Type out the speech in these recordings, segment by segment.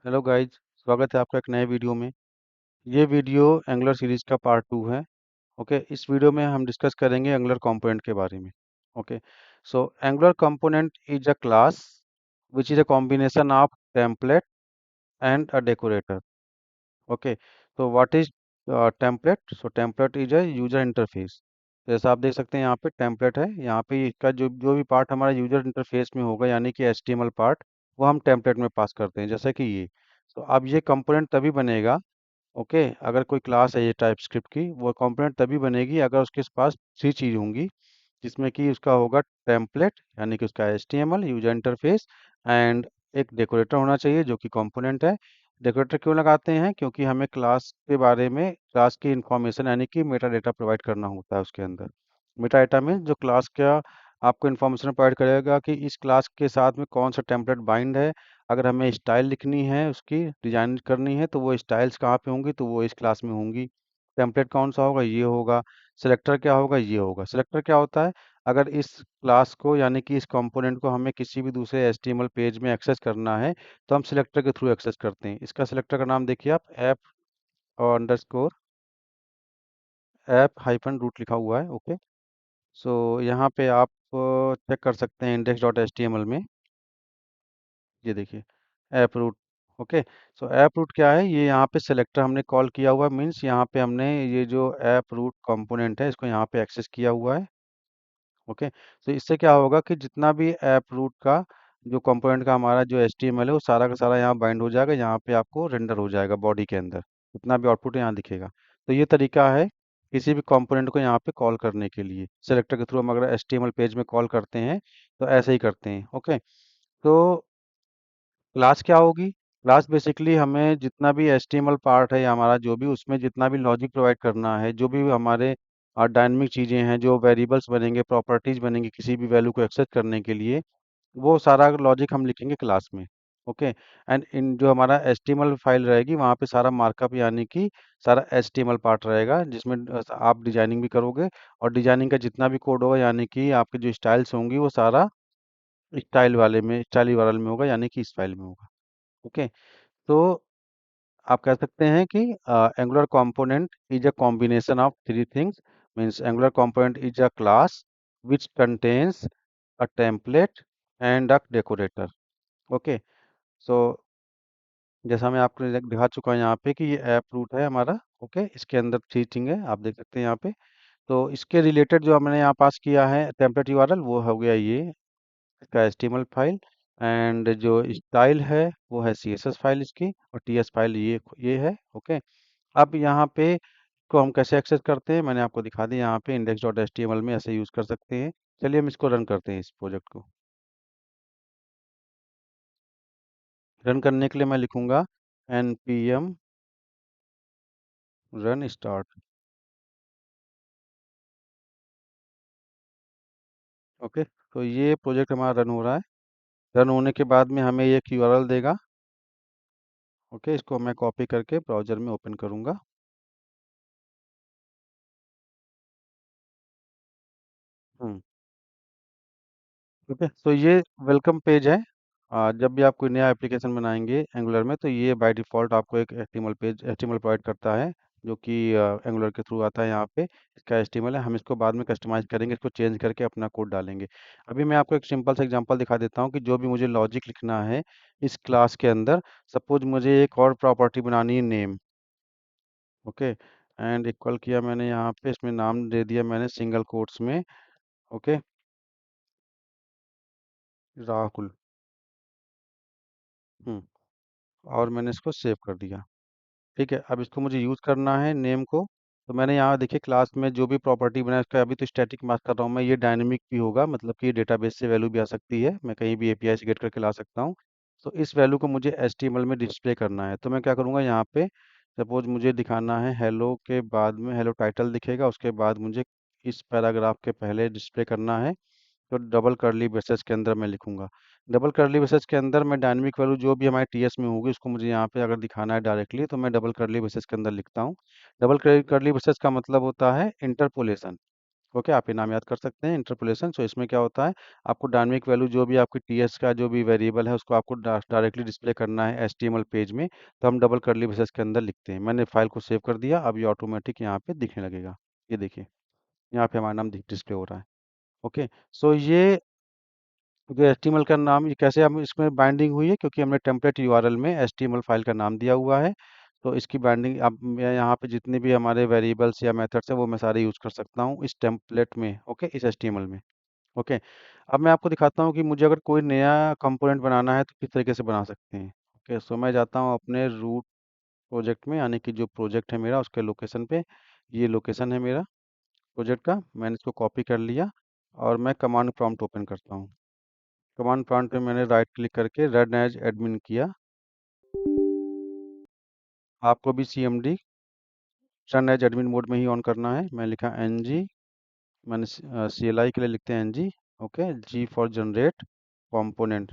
Hello guys, स्वागत है आपका एक नए वीडियो में। ये वीडियो एंगुलर सीरीज का पार्ट 2 है। ओके, इस वीडियो में हम डिस्कस करेंगे एंगुलर कंपोनेंट के बारे में। Okay, so Angular component is a class which is a combination of template and a decorator. Okay, तो what is template? So template is a user interface. जैसा आप देख सकते हैं यहाँ पे टेम्पलेट है। यहाँ पे इसका जो जो भी पार्ट हमारा यूजर इंटरफेस में होगा, यानी कि HTML पार्ट, वो हम टेम्पलेट में पास करते हैं, जैसा कि ये। तो अब ये कंपोनेंट तभी बनेगा, ओके, अगर कोई क्लास है ये टाइप स्क्रिप्ट की, वो कंपोनेंट तभी बनेगी अगर उसके पास 3 चीज़ होंगी, जिसमें कि उसका होगा टेम्पलेट, यानी कि उसका HTML यूजर इंटरफेस, एंड एक डेकोरेटर होना चाहिए जो कि कंपोनेंट है। डेकोरेटर क्यों लगाते हैं? क्योंकि हमें क्लास के बारे में, क्लास की इंफॉर्मेशन यानी कि मेटा डेटा प्रोवाइड करना होता है उसके अंदर। मेटा डेटा में जो क्लास का आपको इन्फॉर्मेशन प्रोवाइड करेगा कि इस क्लास के साथ में कौन सा टेम्पलेट बाइंड है। अगर हमें स्टाइल लिखनी है, उसकी डिजाइन करनी है, तो वो स्टाइल्स कहाँ पे होंगी? तो वो इस क्लास में होंगी। टेम्पलेट कौन सा होगा? ये होगा। सिलेक्टर क्या होगा? ये होगा। सिलेक्टर क्या होता है? अगर इस क्लास को, यानी कि इस कंपोनेंट को, हमें किसी भी दूसरे HTML पेज में एक्सेस करना है, तो हम सिलेक्टर के थ्रू एक्सेस करते हैं। इसका सिलेक्टर का नाम देखिए आप, ऐप और अंडरस्कोर ऐप हाइफन रूट लिखा हुआ है। ओके, सो यहाँ पे आप चेक कर सकते हैं index.html में। ये देखिए, app route. Okay, so app route क्या है? ये यहाँ पे सेलेक्टर हमने कॉल किया हुआ, मीन्स यहाँ पे हमने ये जो ऐप रूट कंपोनेंट है, इसको यहाँ पे एक्सेस किया हुआ है। ओके, तो इससे क्या होगा कि जितना भी ऐप रूट का जो कंपोनेंट का हमारा जो HTML है, वो सारा का सारा यहाँ बाइंड हो जाएगा, यहाँ पे आपको रेंडर हो जाएगा बॉडी के अंदर। जितना भी आउटपुट यहाँ दिखेगा। तो ये तरीका है किसी भी कंपोनेंट को यहाँ पे कॉल करने के लिए। सेलेक्टर के थ्रू हम अगर HTML पेज में कॉल करते हैं, तो ऐसे ही करते हैं। ओके, तो क्लास क्या होगी? क्लास बेसिकली हमें जितना भी HTML पार्ट है या हमारा जो भी, उसमें जितना भी लॉजिक प्रोवाइड करना है, जो भी हमारे डायनामिक चीज़ें हैं, जो वेरिएबल्स बनेंगे, प्रॉपर्टीज बनेंगी किसी भी वैल्यू को एक्सेस करने के लिए, वो सारा लॉजिक हम लिखेंगे क्लास में। ओके, एंड इन जो हमारा HTML फाइल रहेगी, वहाँ पे सारा मार्कअप, यानी कि सारा HTML पार्ट रहेगा, जिसमें आप डिजाइनिंग भी करोगे। और डिजाइनिंग का जितना भी कोड होगा, यानी कि आपके जो स्टाइल्स होंगी, वो सारा स्टाइल वाले में होगा, यानी कि इस फाइल में होगा। ओके, तो आप कह सकते हैं कि Angular component is a combination of 3 things. Means Angular component is a class which contains a template and a decorator. Okay, so जैसा मैं आपको दिखा चुका हूँ यहाँ पे कि ये ऐप रूट है हमारा। ओके, इसके अंदर 3 थिंग है, आप देख सकते हैं यहाँ पे। तो इसके रिलेटेड जो हमने यहाँ पास किया है टेम्पलेट URL, वो हो गया ये इसका HTML फाइल। एंड जो स्टाइल है वो है CSS फाइल इसकी, और TS फाइल ये है। ओके, अब यहाँ पे को हम कैसे एक्सेस करते हैं, मैंने आपको दिखा दिया। यहाँ पे index.html में ऐसे यूज़ कर सकते हैं। चलिए हम इसको रन करते हैं, इस प्रोजेक्ट को। रन करने के लिए मैं लिखूंगा npm रन स्टार्ट। ओके, तो ये प्रोजेक्ट हमारा रन हो रहा है। रन होने के बाद में हमें ये एक URL देगा। ओके, इसको मैं कॉपी करके ब्राउज़र में ओपन करूंगा। हम्म, ओके, तो ये वेलकम पेज है। जब भी आप कोई नया एप्लीकेशन बनाएंगे एंगुलर में, तो ये बाय डिफ़ॉल्ट आपको एक HTML प्रोवाइड करता है, जो कि एंगुलर के थ्रू आता है। यहाँ पे इसका HTML है, हम इसको बाद में कस्टमाइज़ करेंगे, इसको चेंज करके अपना कोड डालेंगे। अभी मैं आपको एक सिंपल सा एग्जांपल दिखा देता हूँ कि जो भी मुझे लॉजिक लिखना है इस क्लास के अंदर। सपोज़ मुझे एक और प्रॉपर्टी बनानी है, नेम। ओके, एंड इक्वल किया मैंने यहाँ पे, इसमें नाम दे दिया मैंने सिंगल कोट्स में। ओके, राहुल। हुँ, और मैंने इसको सेव कर दिया। ठीक है, अब इसको मुझे यूज़ करना है नेम को। तो मैंने यहाँ देखिए क्लास में जो भी प्रॉपर्टी बनाया, उसका अभी तो स्टैटिक मार्क कर रहा हूँ मैं। ये डायनेमिक भी होगा, मतलब कि ये डेटाबेस से वैल्यू भी आ सकती है, मैं कहीं भी API से गेट करके ला सकता हूँ। तो इस वैल्यू को मुझे HTML में डिस्प्ले करना है, तो मैं क्या करूँगा, यहाँ पे सपोज मुझे दिखाना है हेलो, के बाद में हेलो टाइटल दिखेगा, उसके बाद मुझे इस पैराग्राफ के पहले डिस्प्ले करना है। तो डबल कर्ली ब्रेसेस के अंदर मैं लिखूंगा। डबल कर्ली ब्रेसेस के अंदर मैं डायनेमिक वैल्यू जो भी हमारे TS में होगी, उसको मुझे यहाँ पे अगर दिखाना है डायरेक्टली, तो मैं डबल कर्ली ब्रेसेस के अंदर लिखता हूँ। डबल कर्ली ब्रेसेस का मतलब होता है इंटरपोलेशन। ओके, आप ये नाम याद कर सकते हैं इंटरपोलेशन। सो इसमें क्या होता है, आपको डायनेमिक वैल्यू जो भी आपकी टीएस का जो भी वेरिएबल है उसको आपको डायरेक्टली डिस्प्ले करना है एचटीएमएल पेज में, तो हम डबल कर्ली ब्रेसेस के अंदर लिखते हैं। मैंने फाइल को सेव कर दिया, अब ये ऑटोमेटिक यहाँ पे दिखने लगेगा। ये देखिए, यहाँ पे हमारा नाम डिस्प्ले हो रहा है। ओके, सो ये जो एचटीएमएल का नाम, ये कैसे हम इसमें बाइंडिंग हुई है, क्योंकि हमने टेम्पलेट यूआरएल में एचटीएमएल फाइल का नाम दिया हुआ है। तो इसकी बाइंडिंग अब मैं यहाँ पे जितने भी हमारे वेरिएबल्स या मेथड्स हैं वो मैं सारे यूज़ कर सकता हूँ इस टेम्पलेट में। ओके, इस एचटीएमएल में। ओके, अब मैं आपको दिखाता हूँ कि मुझे अगर कोई नया कंपोनेंट बनाना है तो किस तरीके से बना सकते हैं। ओके, सो मैं जाता हूँ अपने रूट प्रोजेक्ट में, यानी कि जो प्रोजेक्ट है मेरा उसके लोकेशन पे। ये लोकेशन है मेरा प्रोजेक्ट का, मैंने इसको कॉपी कर लिया और मैं कमांड प्रॉम्प्ट ओपन करता हूँ। कमांड प्रॉम्प्ट में मैंने राइट क्लिक करके रन एज एडमिन किया। आपको भी CMD run as admin mode में ही ऑन करना है। मैं लिखा एनजी, मैंने सीएलआई के लिए लिखते हैं NG. Okay, G for generate component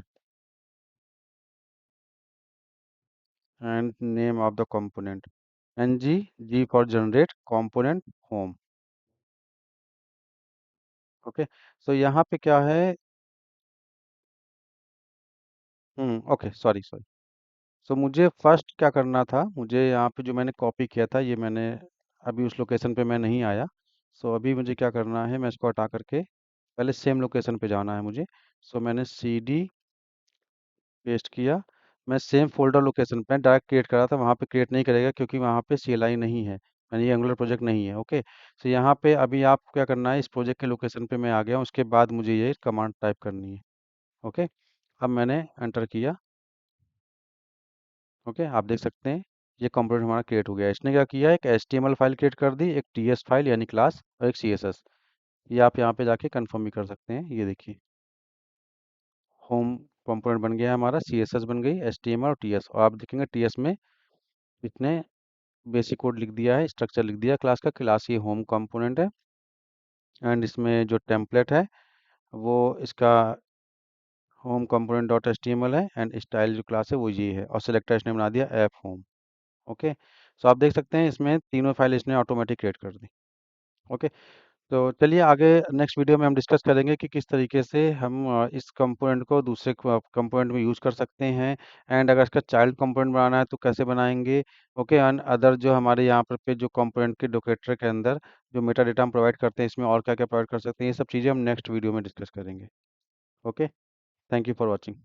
and name of the component, NG G for generate component home. Okay, so यहाँ पे क्या है, ओके, सॉरी सॉरी। सो मुझे फर्स्ट क्या करना था, मुझे यहाँ पे जो मैंने कॉपी किया था ये मैंने अभी उस लोकेशन पे मैं नहीं आया। सो अभी मुझे क्या करना है, मैं इसको हटा करके पहले सेम लोकेशन पे जाना है मुझे। सो मैंने सी डी पेस्ट किया। मैं सेम फोल्डर लोकेशन पे डायरेक्ट क्रिएट करा था, वहाँ पे क्रिएट नहीं करेगा क्योंकि वहाँ पे CLI नहीं है, यानी ये एंगुलर प्रोजेक्ट नहीं है। ओके, सो यहाँ पे अभी आपको क्या करना है, इस प्रोजेक्ट के लोकेशन पे मैं आ गया हूँ, उसके बाद मुझे ये कमांड टाइप करनी है। ओके, अब मैंने एंटर किया। ओके, आप देख सकते हैं ये कंपोनेंट हमारा क्रिएट हो गया। इसने क्या किया, एक HTML फाइल क्रिएट कर दी, एक TS फाइल यानी क्लास, और एक CSS। ये आप यहाँ पे जाके कंफर्म भी कर सकते हैं। ये देखिए, होम कंपोनेंट बन गया हमारा, CSS बन गई, HTML और TS। और आप देखेंगे TS में इतने बेसिक कोड लिख दिया है, स्ट्रक्चर लिख दिया क्लास का। क्लास ये होम कंपोनेंट है एंड इसमें जो टेम्पलेट है वो इसका होम कंपोनेंट डॉट एच है एंड स्टाइल जो क्लास है वो ये है, और सेलेक्टर इसने बना दिया ऐप होम। ओके, सो आप देख सकते हैं इसमें तीनों फाइल इसने ऑटोमेटिक क्रिएट कर दी। ओके, तो चलिए आगे नेक्स्ट वीडियो में हम डिस्कस करेंगे कि किस तरीके से हम इस कंपोनेंट को दूसरे कंपोनेंट में यूज़ कर सकते हैं, एंड अगर इसका चाइल्ड कंपोनेंट बनाना है तो कैसे बनाएंगे। ओके, एंड अदर जो हमारे यहाँ पर पे जो कंपोनेंट के डोकेटर के अंदर जो मेटा डेटा हम प्रोवाइड करते हैं, इसमें और क्या क्या प्रोवाइड कर सकते हैं, ये सब चीज़ें हम नेक्स्ट वीडियो में डिस्कस करेंगे। Okay, thank you for watching.